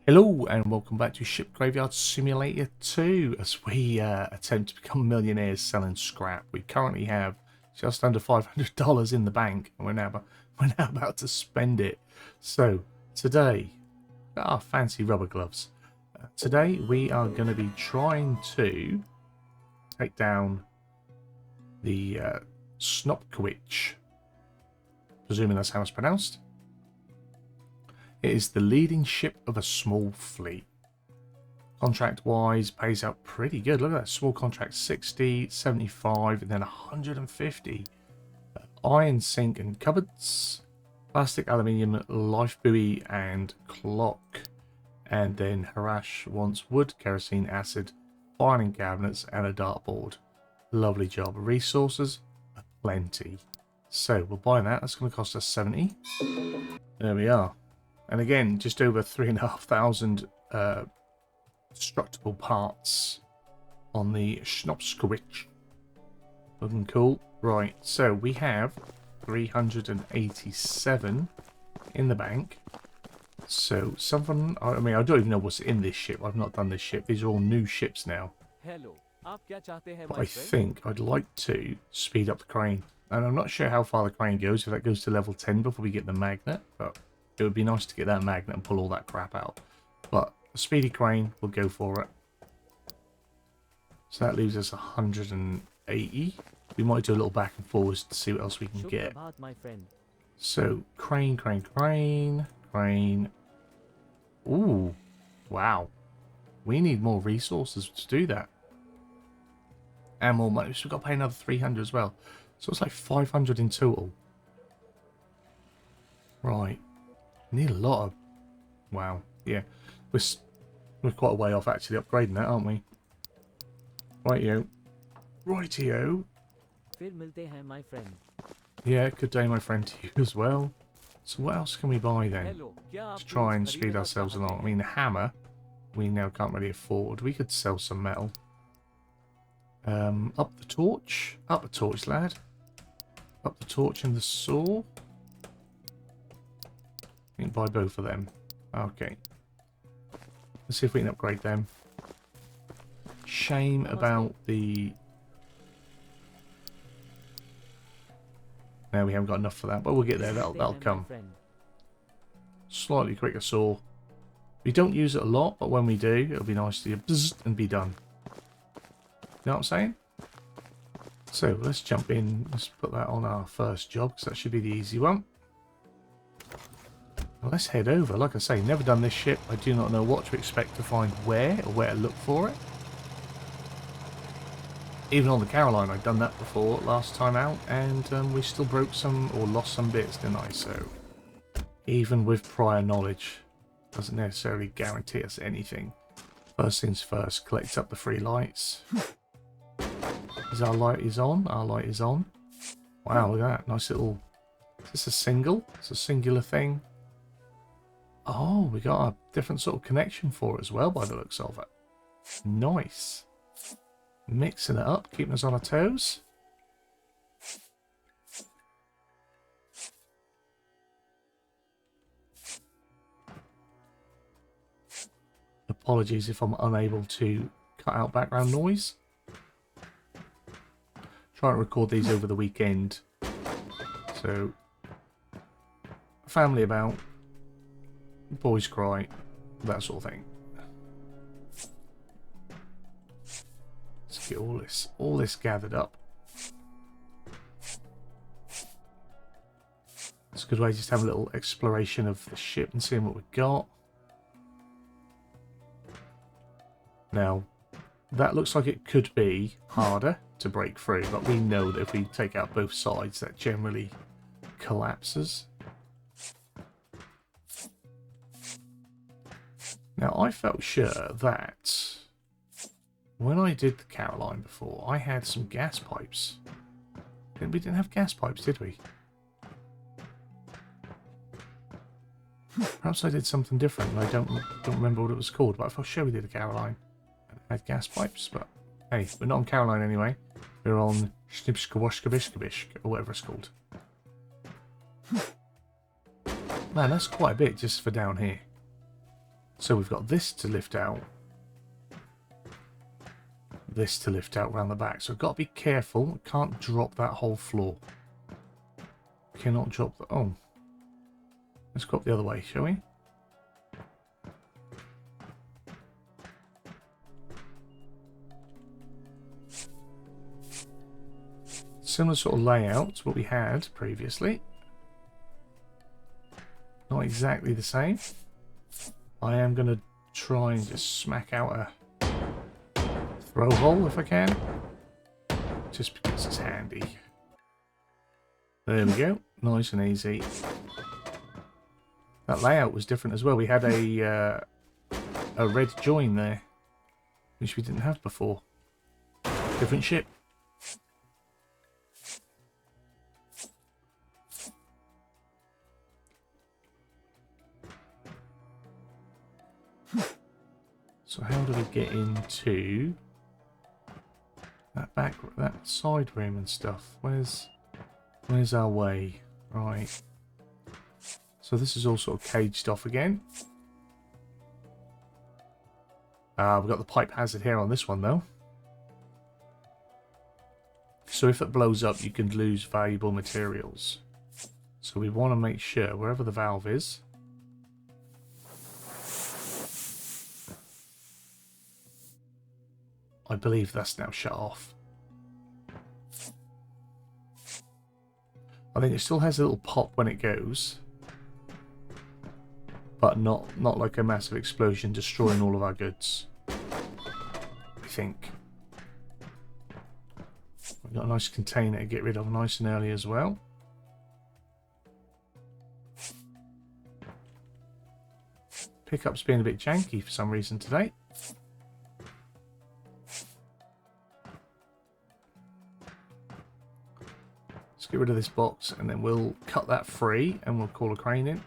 Hello and welcome back to Ship Graveyard Simulator 2 as we attempt to become millionaires selling scrap. We currently have just under $500 in the bank and we're now about to spend it. So today, our fancy rubber gloves. Today we are going to be trying to take down the Snopkowich, presuming that's how it's pronounced. It is the leading ship of a small fleet. Contract-wise, pays out pretty good. Look at that. Small contract, 60, 75, and then 150. Iron sink and cupboards. Plastic, aluminium, life buoy, and clock. And then Harash wants wood, kerosene, acid, filing cabinets, and a dartboard. Lovely job. Resources, plenty. So, we'll buy that. That's going to cost us 70. There we are. And again, just over 3,500 destructible parts on the Snopkowich. Looking cool. Right, so we have 387 in the bank. So something, I mean, I don't even know what's in this ship. I've not done this ship. These are all new ships now. Hello. But I think I'd like to speed up the crane. And I'm not sure how far the crane goes, if that goes to level 10 before we get the magnet, but it would be nice to get that magnet and pull all that crap out. But a speedy crane, we'll go for it. So that leaves us 180. We might do a little back and forwards to see what else we can get. So, crane, crane, crane, crane. Ooh, wow. We need more resources to do that. And more money. So we've got to pay another 300 as well. So it's like 500 in total. Right. Need a lot of... Wow. Yeah. We're quite a way off actually upgrading that, aren't we? Rightio. Rightio. My friend. Yeah, good day, my friend, to you as well. So what else can we buy then? To try and speed ourselves along. I mean, the hammer, we now can't really afford. We could sell some metal. Up the torch. Up the torch, lad. Up the torch and the saw. We can buy both of them. Okay. Let's see if we can upgrade them. Shame about the... No, we haven't got enough for that, but we'll get there. That'll come. Slightly quicker saw. We don't use it a lot, but when we do, it'll be nice to bzz and be done. You know what I'm saying? So let's jump in. Let's put that on our first job, because that should be the easy one. Well, let's head over. Like I say, never done this ship. I do not know what to expect to find where or where to look for it. Even on the Caroline, I'd done that before last time out, and we still broke some or lost some bits, didn't I? So even with prior knowledge, doesn't necessarily guarantee us anything. First things first, collect up the free lights. Is our light is on? Our light is on. Wow, look at that. Nice little... Is this a single? It's a singular thing. Oh, we got a different sort of connection for it as well by the looks of it. Nice. Mixing it up, keeping us on our toes. Apologies if I'm unable to cut out background noise. Trying to record these over the weekend. So, family about, boys cry, that sort of thing. Let's get all this gathered up. It's a good way to just have a little exploration of the ship and seeing what we've got. Now, that looks like it could be harder to break through, but we know that if we take out both sides, that generally collapses. Now, I felt sure that when I did the Caroline before, I had some gas pipes. We didn't have gas pipes, did we? Perhaps I did something different and I don't remember what it was called, but I felt sure we did a Caroline and had gas pipes, but hey, we're not on Caroline anyway. We're on Snipskawashkabishkabish, or whatever it's called. Man, that's quite a bit just for down here. So we've got this to lift out. This to lift out around the back. So I've got to be careful. I can't drop that whole floor. Cannot drop the... Oh. Let's go up the other way, shall we? Similar sort of layout to what we had previously. Not exactly the same. I am going to try and just smack out a throw hole if I can. Just because it's handy. There we go. Nice and easy. That layout was different as well. We had a red join there, which we didn't have before. Different ship. So how do we get into that side room and stuff? Where's our way? Right. So this is all sort of caged off again. We've got the pipe hazard here on this one though. So if it blows up, you can lose valuable materials. So we want to make sure wherever the valve is. I believe that's now shut off. I think it still has a little pop when it goes. But not like a massive explosion destroying all of our goods. I think. We've got a nice container to get rid of nice and early as well. Pickup's being a bit janky for some reason today. Let's get rid of this box and then we'll cut that free and we'll call a crane in.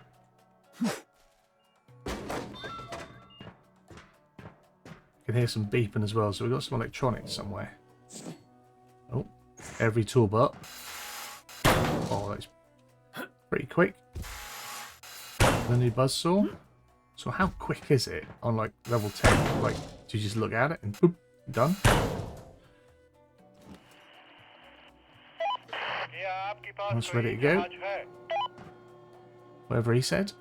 You can hear some beeping as well, so we've got some electronics somewhere. Oh, every tool but. Oh, that's pretty quick. The new buzzsaw. So how quick is it on like level 10? Like, do you just look at it and boop, done? Almost ready to go. Whatever he said.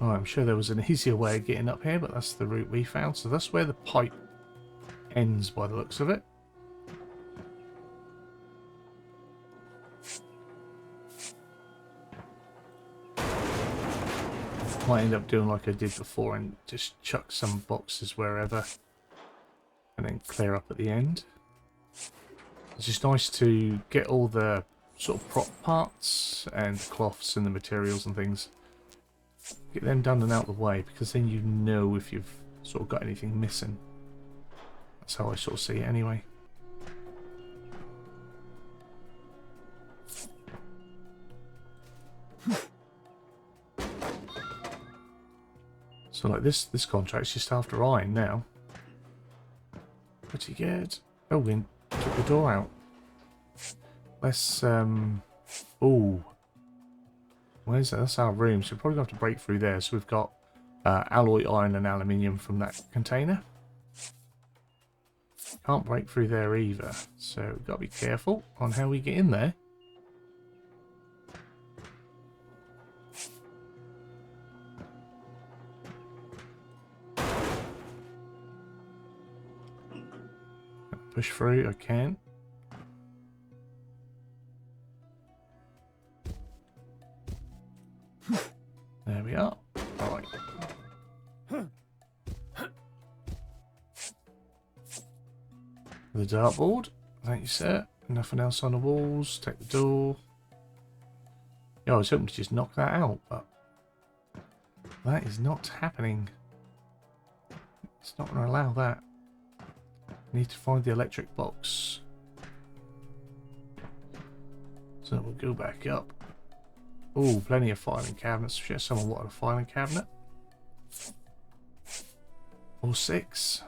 Oh, I'm sure there was an easier way of getting up here, but that's the route we found. So that's where the pipe ends by the looks of it. Might end up doing like I did before and just chuck some boxes wherever and then clear up at the end. It's just nice to get all the sort of prop parts and cloths and the materials and things. Get them done and out of the way, because then you know if you've sort of got anything missing. That's how I sort of see it anyway. So like this contract's just after iron now. Pretty good. Oh, we took the door out. Let's ooh. Where's that? That's our room, so we're probably going to have to break through there. So we've got alloy iron and aluminium from that container. Can't break through there either, so we've got to be careful on how we get in there. Push through, I can. There we are. Alright. The dartboard. Thank you, sir. Nothing else on the walls. Take the door. Yeah, I was hoping to just knock that out, but that is not happening. It's not going to allow that. Need to find the electric box. So we'll go back up. Oh, plenty of filing cabinets. Sure, someone wanted a filing cabinet. Or 6.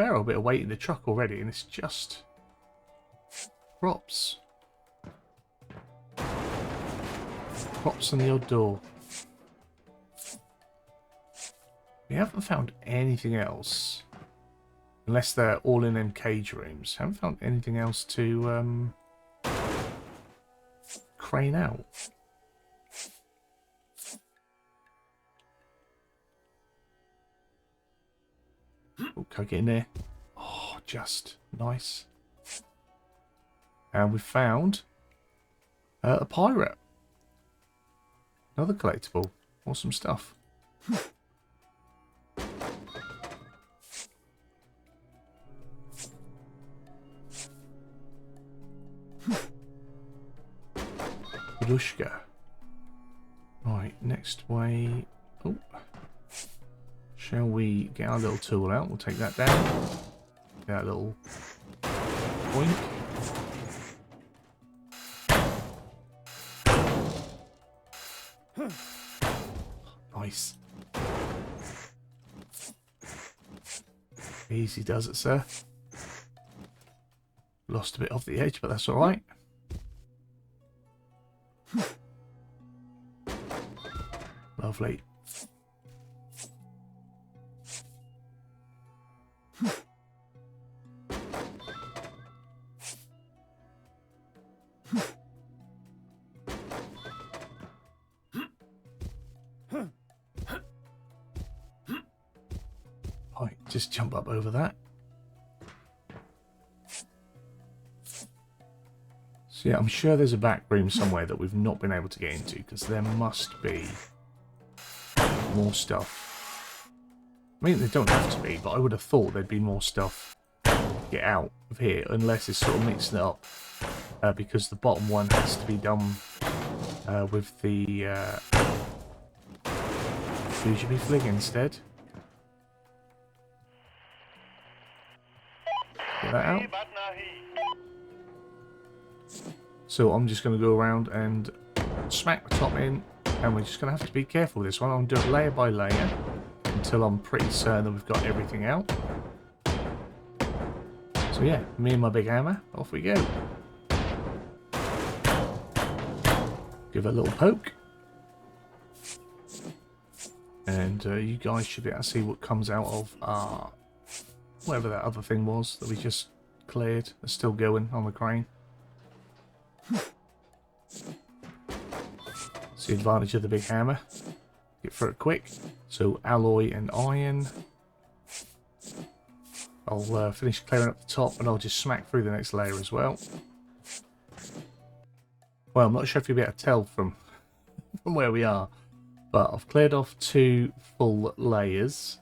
fair old bit of weight in the truck already, and it's just props. Props on the odd door. We haven't found anything else. Unless they're all in them cage rooms. Haven't found anything else to crane out. Oh, can I get in there? Oh, just nice. And we found a pirate. Another collectible. Awesome stuff. Badushka. Right, next way. Oh. Shall we get our little tool out? We'll take that down. Get that little boink. Nice. Easy does it, sir. Lost a bit off the edge, but that's alright. Lovely. Right, just jump up over that. So yeah, I'm sure there's a back room somewhere that we've not been able to get into, because there must be more stuff. I mean, there don't have to be, but I would have thought there'd be more stuff to get out of here, unless it's sort of mixing it up, because the bottom one has to be done with the who should be fling instead. Get that out. So I'm just going to go around and smack the top in, and we're just going to have to be careful with this one. I'm going to do it layer by layer until I'm pretty certain that we've got everything out. So yeah, me and my big hammer, off we go. Give it a little poke. And you guys should be able to see what comes out of whatever that other thing was that we just cleared. It's still going on the crane. It's the advantage of the big hammer. Get through it quick. So alloy and iron. I'll finish clearing up the top and I'll just smack through the next layer as well. Well, I'm not sure if you'll be able to tell from where we are, but I've cleared off 2 full layers.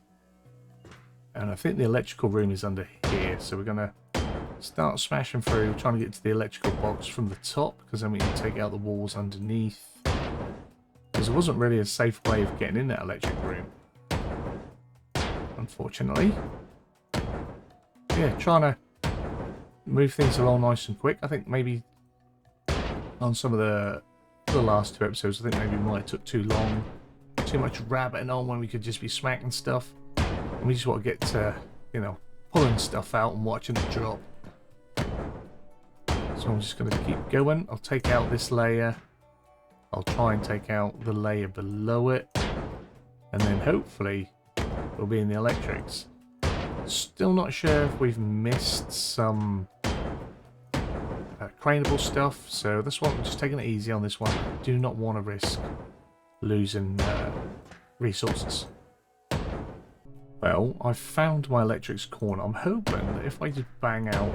And I think the electrical room is under here, so we're going to start smashing through, trying to get to the electrical box from the top, because then we can take out the walls underneath. Because there wasn't really a safe way of getting in that electric room, unfortunately. Yeah, trying to move things along nice and quick. I think maybe on some of the last 2 episodes, I think maybe we might have took too long, too much rabbiting on when we could just be smacking stuff. And we just want to get to, you know, pulling stuff out and watching it drop. So I'm just going to keep going. I'll take out this layer. I'll try and take out the layer below it. And then hopefully we'll be in the electrics. Still not sure if we've missed some craneable stuff. So this one, I'm just taking it easy on this one. Do not want to risk losing resources. Well, I've found my electrics corner. I'm hoping that if I just bang out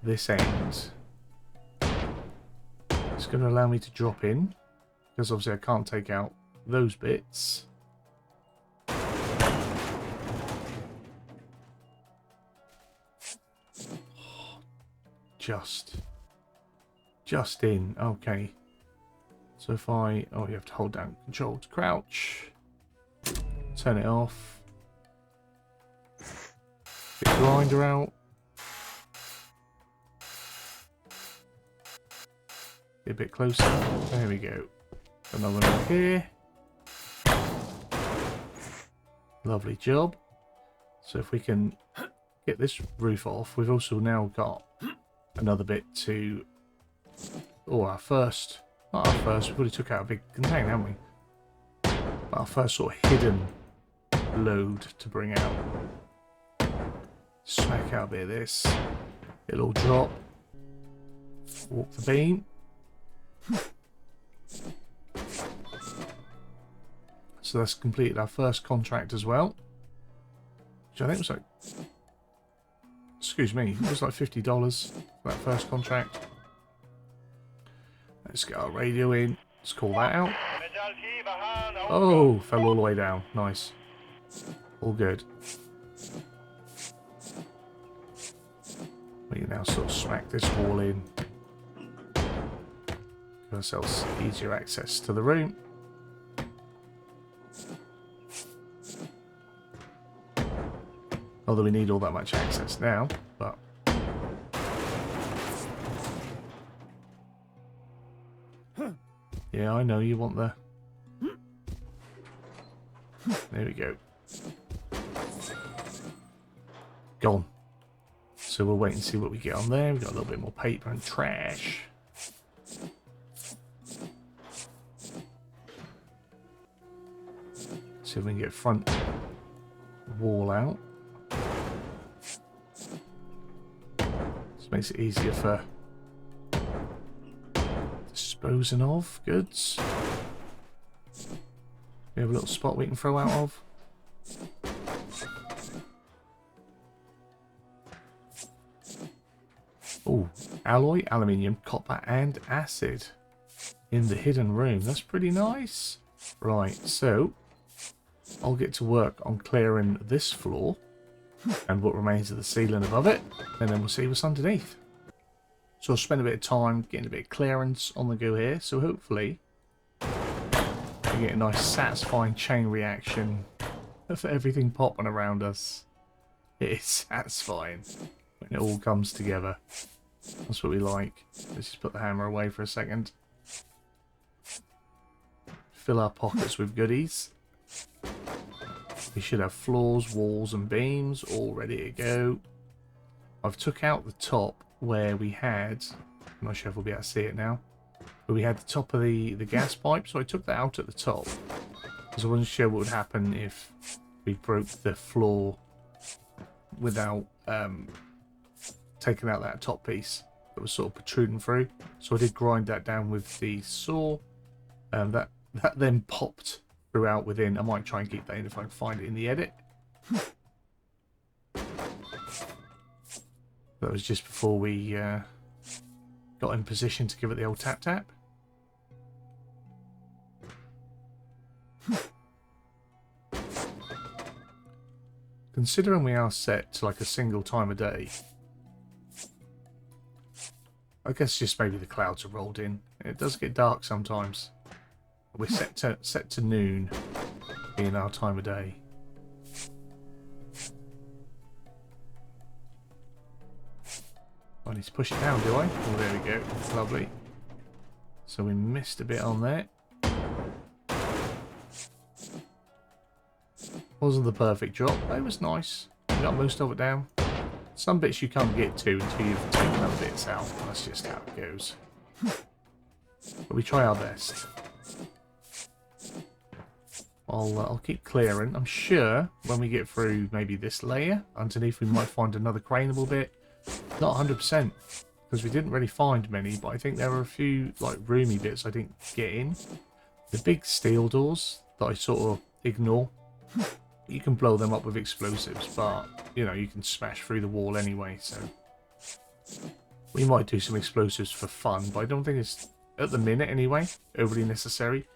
this end, it's going to allow me to drop in, because obviously I can't take out those bits. Just in. Okay. So if I... Oh, you have to hold down control to crouch. Turn it off. Get the grinder out. Get a bit closer. There we go. Another one over here. Lovely job. So if we can get this roof off, we've also now got another bit to... Oh, our first... Not our first, we've already took out a big container, haven't we? But our first sort of hidden load to bring out. Smack out a bit of this. It'll all drop. Walk the beam. So that's completed our first contract as well. Which I think was like... Excuse me, it was like $50 for that first contract. Let's get our radio in. Let's call that out. Oh, fell all the way down. Nice. All good. We can now sort of smack this wall in. Give ourselves easier access to the room. Although we need all that much access now, but... Yeah, I know you want the... There we go. Gone. So we'll wait and see what we get on there. We've got a little bit more paper and trash. See if we can get front wall out. This makes it easier for disposing of goods. We have a little spot we can throw out of. Oh, alloy, aluminium, copper and acid in the hidden room. That's pretty nice. Right, so I'll get to work on clearing this floor and what remains of the ceiling above it, and then we'll see what's underneath. So I'll spend a bit of time getting a bit of clearance on the go here, so hopefully we get a nice satisfying chain reaction of everything popping around us. It is satisfying when it all comes together. That's what we like. Let's just put the hammer away for a second. Fill our pockets with goodies. We should have floors, walls and beams all ready to go. I've took out the top where we had... I'm not sure if we'll be able to see it now. But we had the top of the gas pipe, so I took that out at the top. Because I wasn't sure what would happen if we broke the floor without taking out that top piece that was sort of protruding through. So I did grind that down with the saw. That then popped throughout within. I might try and keep that in if I can find it in the edit. That was just before we got in position to give it the old tap tap. Considering we are set to like a single time a day, I guess just maybe the clouds are rolled in. It does get dark sometimes. We're set to noon being our time of day. I need to push it down, do I? Oh, there we go. Lovely. So we missed a bit on there. Wasn't the perfect drop, but it was nice. We got most of it down. Some bits you can't get to until you've taken other bits out. That's just how it goes. But we try our best. I'll keep clearing. I'm sure when we get through maybe this layer underneath, we might find another craneable bit. Not 100%, because we didn't really find many, but I think there were a few like roomy bits I didn't get in. The big steel doors that I sort of ignore. You can blow them up with explosives, but you know, you can smash through the wall anyway, so we might do some explosives for fun, but I don't think it's, at the minute anyway, overly necessary.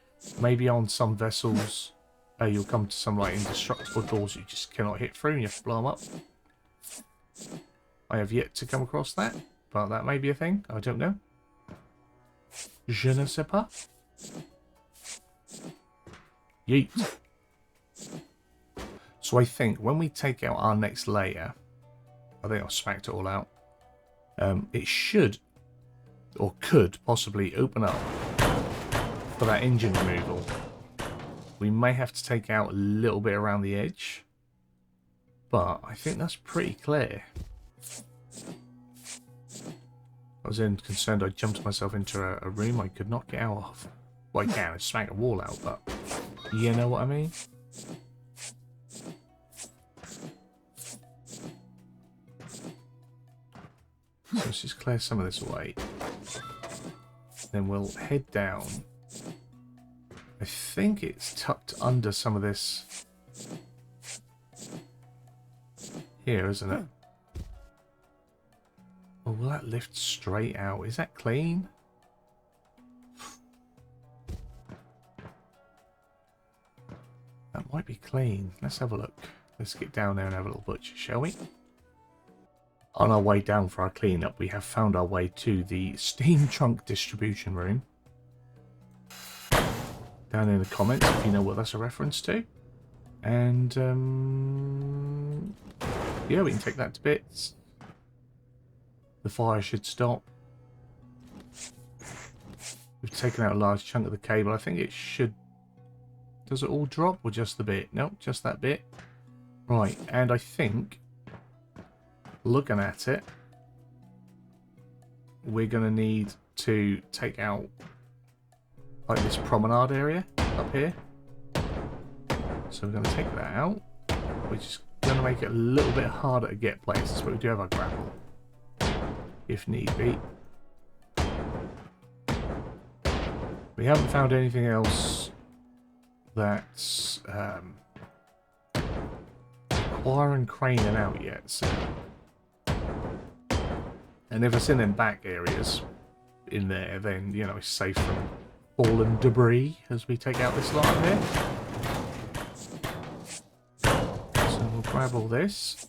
Maybe on some vessels you'll come to some like indestructible doors you just cannot hit through and you have to blow them up. I have yet to come across that, but that may be a thing. I don't know. Je ne sais pas. Yeet. So I think when we take out our next layer, I think I've smacked it all out. It should, or could possibly open up for that engine removal. We may have to take out a little bit around the edge. But I think that's pretty clear. I was then concerned I jumped myself into a room I could not get out of. Well, I can, I smack a wall out, but you know what I mean? So let's just clear some of this away. Then we'll head down. I think it's tucked under some of this here, isn't it? Oh, will that lift straight out? Is that clean? That might be clean. Let's have a look. Let's get down there and have a little butcher, shall we? On our way down for our cleanup, we have found our way to the steam trunk distribution room. Down in the comments if you know what that's a reference to. And, yeah, we can take that to bits. The fire should stop. We've taken out a large chunk of the cable. I think it should... Does it all drop or just the bit? Nope, just that bit. Right, and I think, looking at it, we're going to need to take out like this promenade area up here. So we're going to take that out, which is going to make it a little bit harder to get places, but we do have our grapple, if need be. We haven't found anything else that's requiring craning out yet, so. And if it's in them back areas in there, then, you know, it's safe from fallen debris as we take out this line here. So we'll grab all this.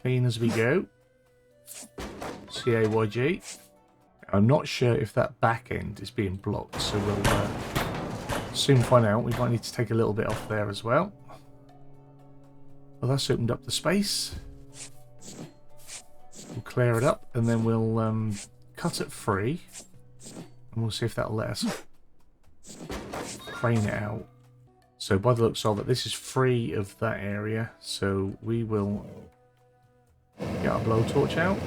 Clean as we go. CAYG. I'm not sure if that back end is being blocked, so we'll soon find out. We might need to take a little bit off there as well. Well, that's opened up the space. We'll clear it up and then we'll cut it free. And we'll see if that'll let us crane it out. So by the looks of it, this is free of that area. So we will get our blowtorch out.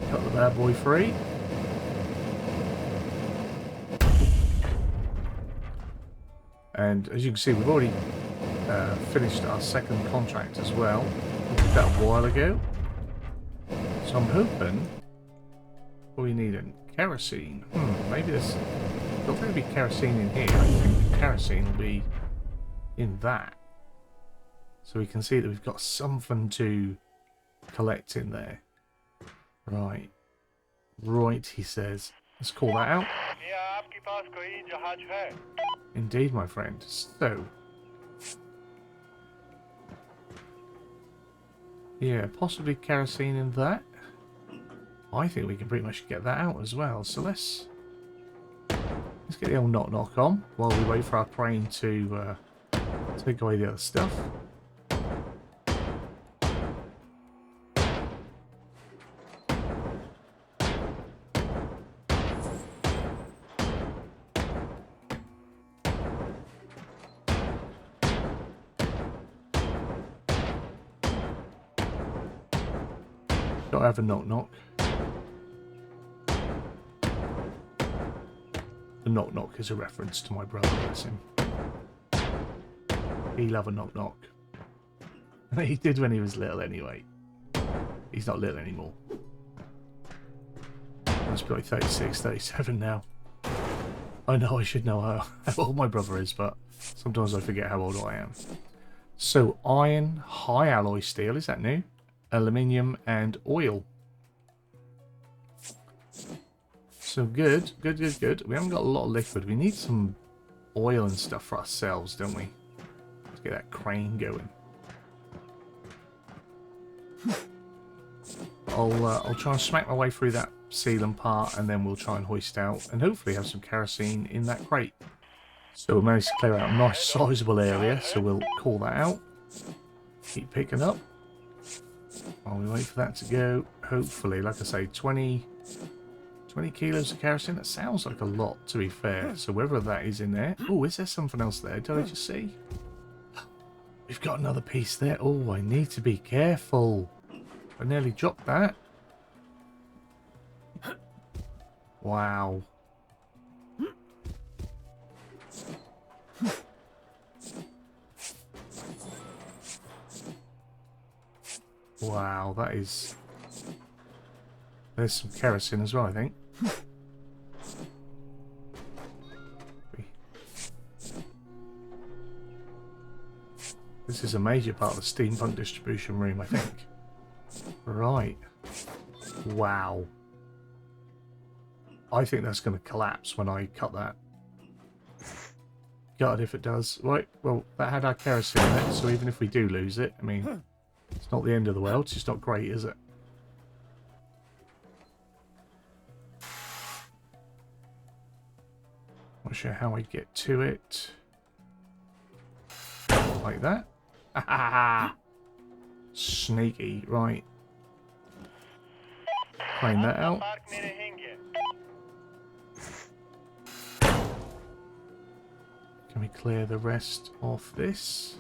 Cut the bad boy free. And as you can see, we've already finished our second contract as well. We did that a while ago. So I'm hoping... What are we needing? Kerosene. Maybe there's... There'll probably be kerosene in here. I think the kerosene will be in that. So we can see that we've got something to collect in there. Right. Right, he says. Let's call that out. Indeed, my friend. So... Yeah, possibly kerosene in that. I think we can pretty much get that out as well. So let's get the old knock on while we wait for our crane to take away the other stuff. Gotta have a knock. The knock is a reference to my brother, bless him. He loved a knock. He did when he was little anyway. He's not little anymore. Must be like 36, 37 now. I know I should know how old my brother is, but sometimes I forget how old I am. So iron, high alloy steel, is that new? Aluminium and oil. So good. We haven't got a lot of liquid. We need some oil and stuff for ourselves, don't we? Let's get that crane going. I'll try and smack my way through that sealant part, and then we'll try and hoist out, and hopefully have some kerosene in that crate. So we managed to clear out a nice sizable area, so we'll call that out. Keep picking up. While we wait for that to go, hopefully, like I say, 20 20 kilos of kerosene? That sounds like a lot, to be fair. So whether that is in there... Oh, is there something else there? Did I just see? We've got another piece there. Oh, I need to be careful. I nearly dropped that. Wow. Wow, that is... There's some kerosene as well, I think. This is a major part of the steampunk distribution room, I think. Right. Wow. I think that's going to collapse when I cut that. Gutted if it does. Right, well, that had our kerosene in it, so even if we do lose it, I mean, it's not the end of the world. It's just not great, is it? Not sure how I get to it. Like that. Sneaky, right. Claim that out. Can we clear the rest of this?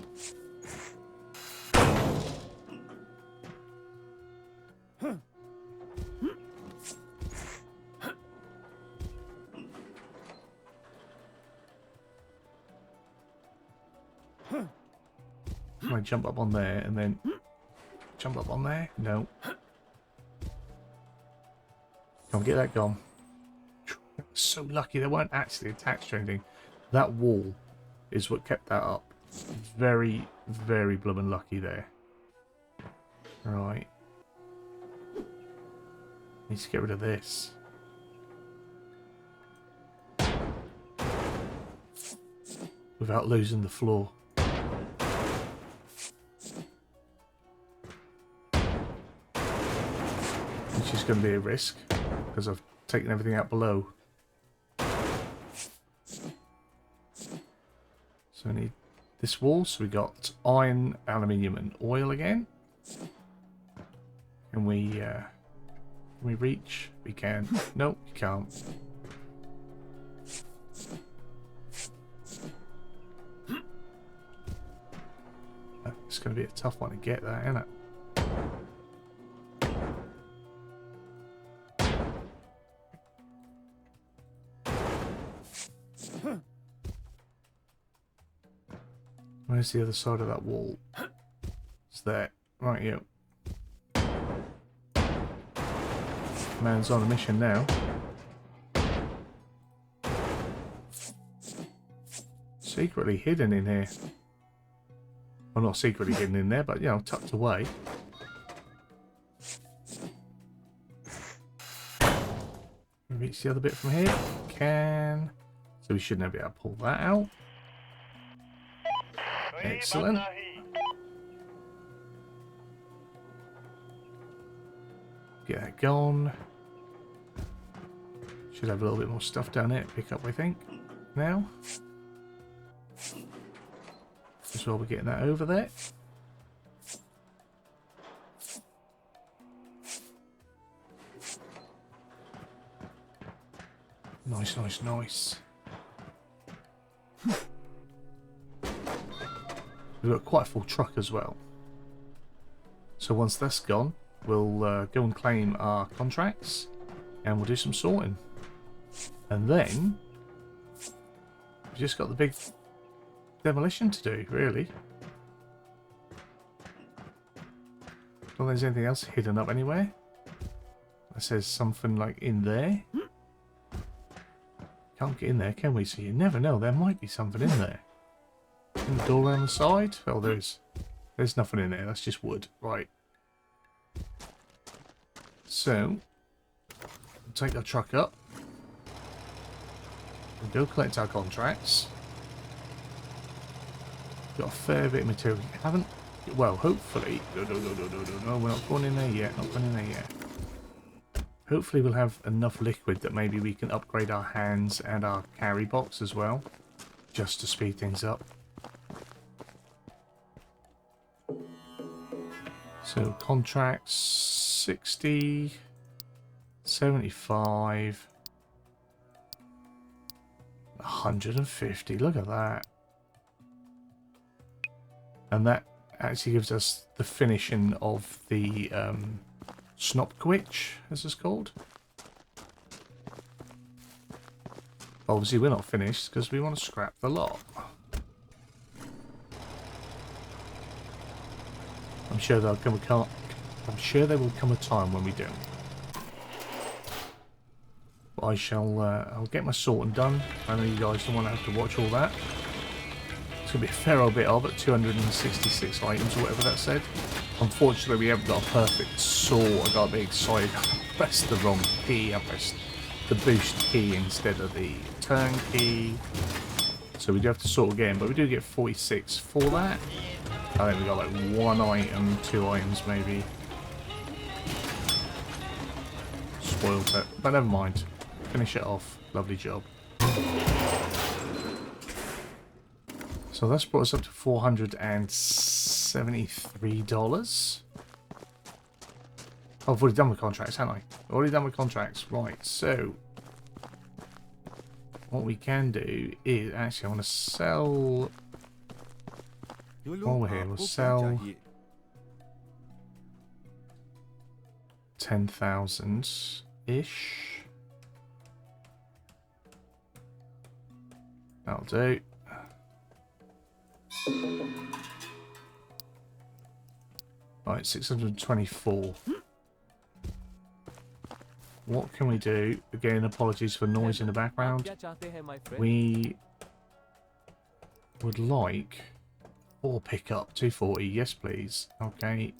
Can I jump up on there and then jump up on there? No. Come on, get that gone. So lucky they weren't actually attached to anything. That wall is what kept that up. Very, very bloomin' lucky there. Right. Need to get rid of this. Without losing the floor. Which is going to be a risk, because I've taken everything out below. So I need this wall, so we got iron, aluminium and oil again. Can we reach? We can. Nope, we can't. It's going to be a tough one to get that, isn't it? Where's the other side of that wall? It's there. Right, you. Man's on a mission now. Secretly hidden in here. Well, not secretly hidden in there, but, you know, tucked away. Reach the other bit from here. Can. So we should now be able to pull that out. Excellent. Get that gone. Should have a little bit more stuff down there to pick up, I think. Now. As well, we're getting that over there. Nice, nice, nice. We've got quite a full truck as well. So once that's gone, we'll go and claim our contracts and we'll do some sorting. And then we've just got the big demolition to do, really. Don't think there's anything else hidden up anywhere. That says something like in there. Can't get in there, can we? So you never know, there might be something in there. In the door around the side? Oh, there's nothing in there, that's just wood. Right. So, we'll take our truck up. We'll go collect our contracts. Got a fair bit of material. We haven't... Well, hopefully... No, we're not going in there yet. Not going in there yet. Hopefully we'll have enough liquid that maybe we can upgrade our hands and our carry box as well. Just to speed things up. So, contracts 60... 75. 150. Look at that. And that actually gives us the finishing of the Snopkowich, as it's called. Obviously, we're not finished because we want to scrap the lot. I'm sure there will come a time when we do. But I'll get my sorting done. I know you guys don't want to have to watch all that. It's going to be a fair old bit of it, 266 items or whatever that said. Unfortunately, we haven't got a perfect sort. I got a bit excited. I pressed the wrong key. I pressed the boost key instead of the turn key. So we do have to sort again, but we do get 46 for that. I think we got like 1 item, 2 items maybe. Spoiled it. But never mind. Finish it off. Lovely job. So that's brought us up to $473. Oh, I've already done with contracts, haven't I? Already done with contracts. Right, so what we can do is actually I want to sell. While we're here, we'll sell 10,000-ish. That'll do. Right, 624. What can we do? Again, apologies for noise in the background. We would like 4 pickup, 240. Yes, please. Okay.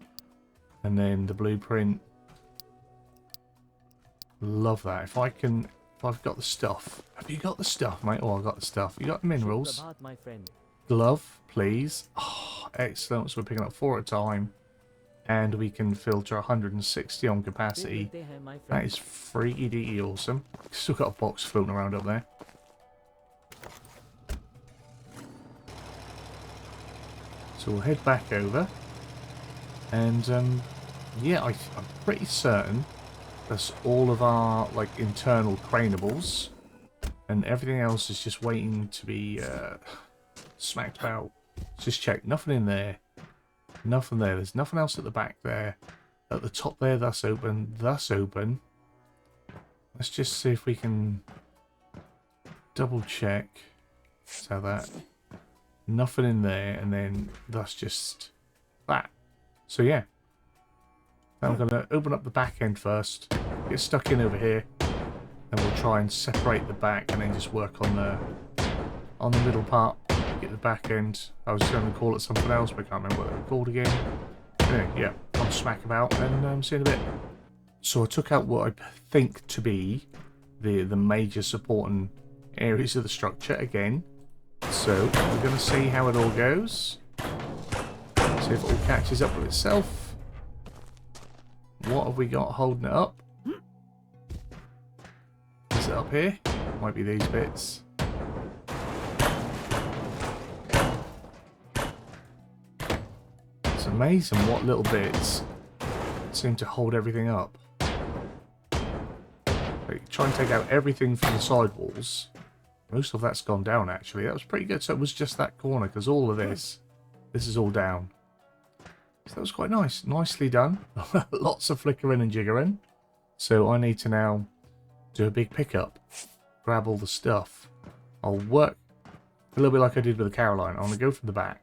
And then the blueprint. Love that. If I've got the stuff. Have you got the stuff, mate? Oh, I've got the stuff. You got the minerals. Glove, please. Oh, excellent. So we're picking up 4 at a time. And we can filter 160 on capacity. That is freaky awesome. Still got a box floating around up there. So we'll head back over. And yeah, I'm pretty certain that's all of our like internal craneables. And everything else is just waiting to be smacked about. Just check. Nothing in there. Nothing there. There's nothing else at the back there. At the top there, that's open. That's open. Let's just see if we can double check. So that. Nothing in there. And then that's just that. So yeah. Now I'm going to open up the back end first. Get stuck in over here. And we'll try and separate the back and then just work on the middle part. Get the back end. I was going to call it something else, but I can't remember what they were called again. Anyway, yeah, I'll smack about and see you in a bit. So I took out what I think to be the major supporting areas of the structure again. So we're going to see how it all goes. See if it all catches up with itself. What have we got holding it up? Is it up here? Might be these bits. It's amazing what little bits seem to hold everything up. Like, try and take out everything from the side walls. Most of that's gone down actually. That was pretty good. So it was just that corner because all of this is all down. So that was quite nice. Nicely done. Lots of flickering and jiggering. So I need to now do a big pickup. Grab all the stuff. I'll work a little bit like I did with the Caroline. I'm going to go from the back.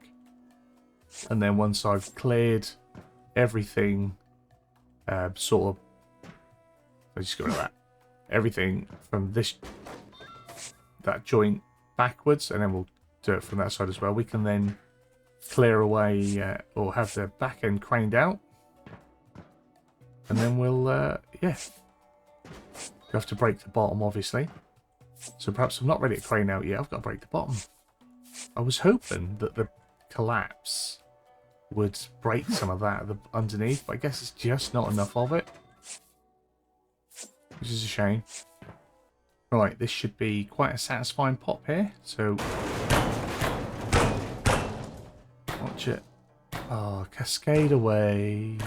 And then once I've cleared everything, sort of, let's just go with that. Everything from that joint backwards, and then we'll do it from that side as well. We can then clear away, or have the back end craned out. And then we'll, yeah. We have to break the bottom, obviously. So perhaps I'm not ready to crane out yet. I've got to break the bottom. I was hoping that the collapse would break some of that underneath, but I guess it's just not enough of it, which is a shame. Right, this should be quite a satisfying pop here, so watch it. Oh, cascade away.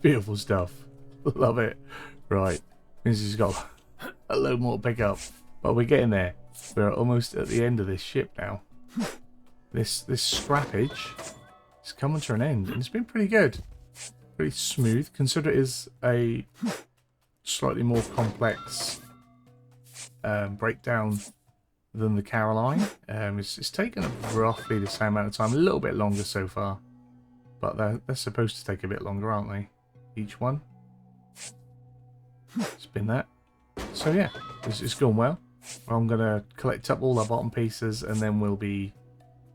Beautiful stuff. Love it. Right. Means he's got a load more to pick up. But we're getting there. We're almost at the end of this ship now. This scrappage is coming to an end. And it's been pretty good. Pretty smooth. Consider it is a slightly more complex breakdown than the Caroline. It's taken roughly the same amount of time. A little bit longer so far. But they're supposed to take a bit longer, aren't they? Each one. Spin that. So yeah, it's gone well. I'm going to collect up all our bottom pieces and then we'll be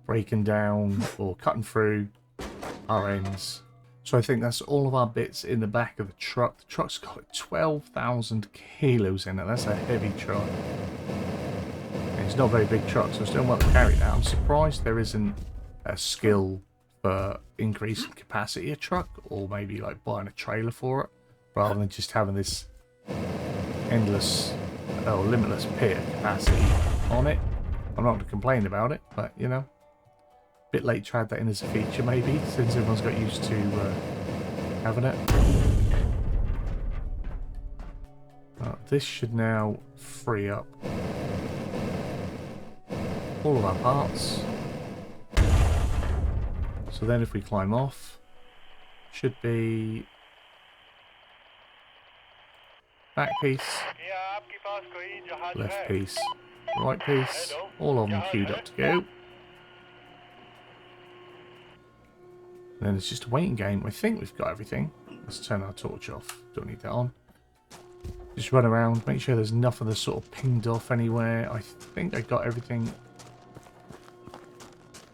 breaking down or cutting through our ends. So I think that's all of our bits in the back of the truck. The truck's got like 12,000 kilos in it. That's a heavy truck. And it's not a very big truck, so it's doing well to carry that. I'm surprised there isn't a skill for increasing capacity of truck, or maybe like buying a trailer for it, rather than just having this endless or limitless pit of capacity on it. I'm not going to complain about it, but you know, a bit late to add that in as a feature maybe, since everyone's got used to having it. This should now free up all of our parts. So then if we climb off, should be back piece, left piece, right piece, all of them queued up to go. And then it's just a waiting game. I think we've got everything. Let's turn our torch off. Don't need that on. Just run around, make sure there's nothing that's sort of pinged off anywhere. I think I got everything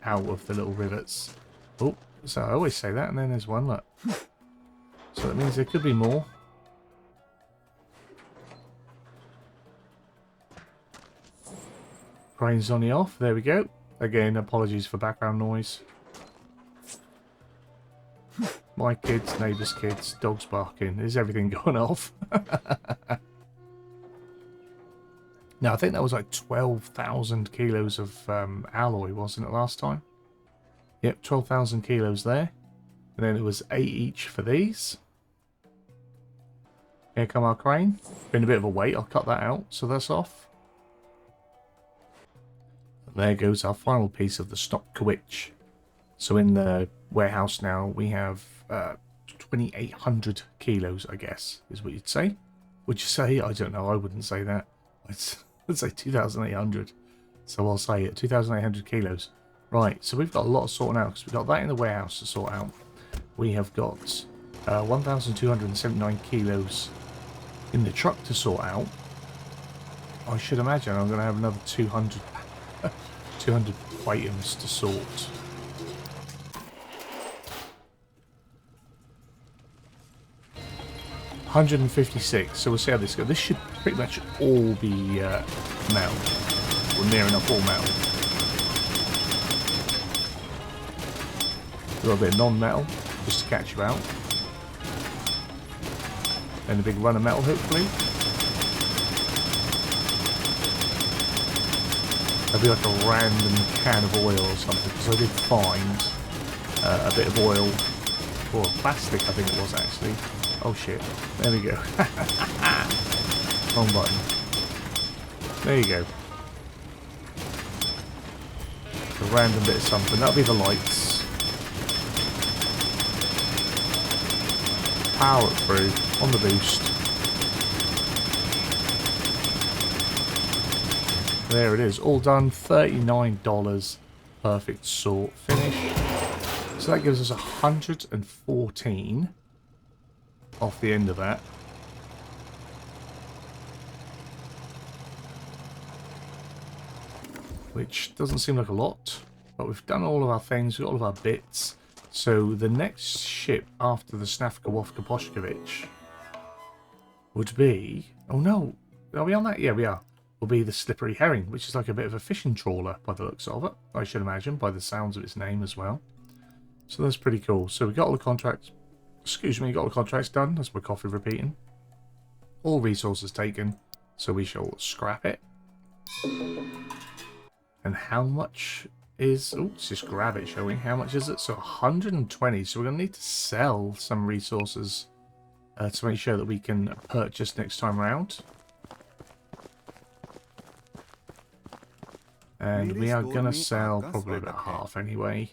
out of the little rivets. Oh, so I always say that, and then there's one, look. So that means there could be more. Crane's on the off, there we go. Again, apologies for background noise. My kids, neighbours' kids, dogs barking. Is everything going off? Now, I think that was like 12,000 kilos of alloy, wasn't it, last time? Yep, 12,000 kilos there. And then it was 8 each for these. Here come our crane. Been a bit of a wait, I'll cut that out, so that's off. And there goes our final piece of the Snopkowich. So in the warehouse now, we have 2,800 kilos, I guess, is what you'd say. Would you say? I don't know, I wouldn't say that. I'd say 2,800. So I'll say it, 2,800 kilos. Right, so we've got a lot of sorting out, because we've got that in the warehouse to sort out. We have got 1,279 kilos in the truck to sort out. I should imagine I'm going to have another 200 items to sort. $156, so we'll see how this goes. This should pretty much all be metal, or near enough all metal. A little bit of non-metal, just to catch you out. And a big run of metal, hopefully. That'd be like a random can of oil or something, because I did find a bit of oil, or plastic I think it was actually. Oh shit, there we go. Wrong button. There you go. A random bit of something, that'll be the lights. Power it through, on the boost. There it is, all done, $39. Perfect sort finish. So that gives us 114 off the end of that. Which doesn't seem like a lot, but we've done all of our things, we've got all of our bits. So the next ship after the Snopkowich would be... Oh no, are we on that? Yeah, we are. Will be the Slippery Herring, which is like a bit of a fishing trawler by the looks of it, I should imagine, by the sounds of its name as well. So that's pretty cool. So we got all the contracts, got all the contracts done. That's my coffee repeating. All resources taken, so we shall scrap it. And how much is... Oh, let's just grab it, shall we? How much is it? So 120, so we're going to need to sell some resources to make sure that we can purchase next time around. And we are going to sell probably about half anyway.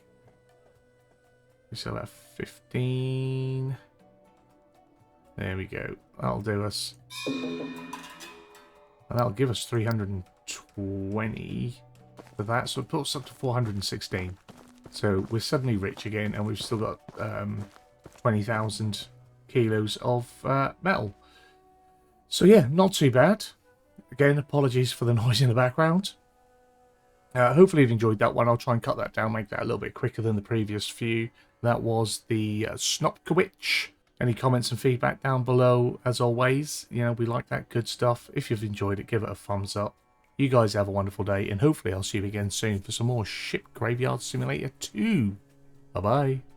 We sell about 15. There we go. That'll do us. And that'll give us 320 for that. So it puts us up to 416. So we're suddenly rich again, and we've still got 20,000 kilos of metal. So yeah, not too bad. Again, apologies for the noise in the background. Hopefully you've enjoyed that one. I'll try and cut that down, make that a little bit quicker than the previous few. That was the Snopkowich. Any comments and feedback down below, as always. You know, we like that good stuff. If you've enjoyed it, give it a thumbs up. You guys have a wonderful day, and hopefully I'll see you again soon for some more Ship Graveyard Simulator 2. Bye-bye.